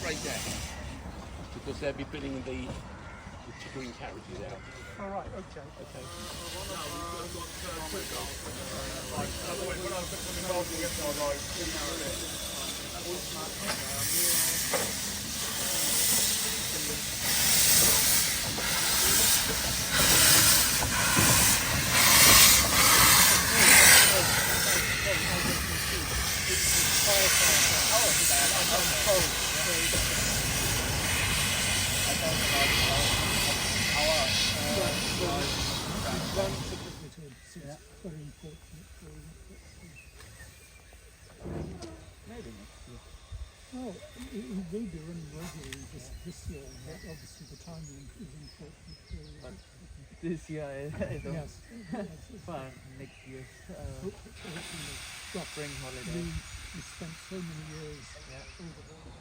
straight down because they'll be filling the chicken carriages out. All right, okay. Okay. Very important. Maybe next year. Well, it will be running regularly this year, but obviously the timing is important. But this year I don't. Yes. For next year's spring holiday. We spent so many years overall.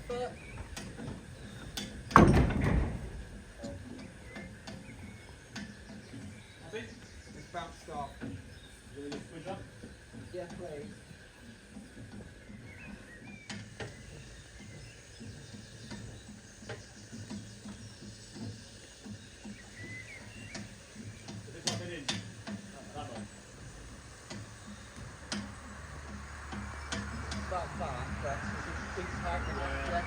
foot. It's bounced off. Yeah, please. Like that, but it's big tight enough, yeah.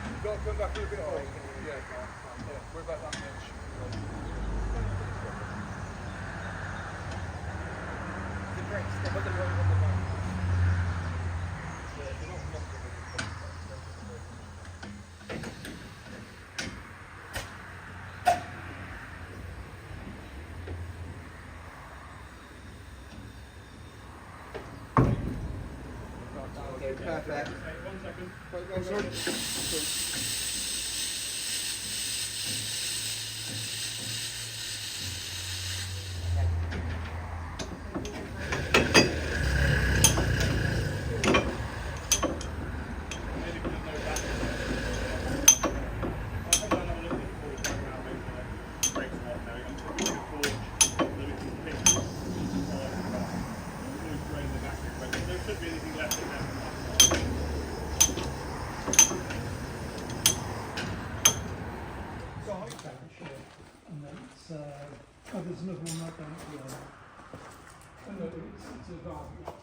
You've got to come back a little bit more. Yeah. We're about that much. The brakes, they've got the road on the back. Yeah, they're not locked in the back. Okay, perfect. Oh, sorry. There should be anything left in there. And then it's, oh, there's another one right down at the end. Oh, no, it's a valve.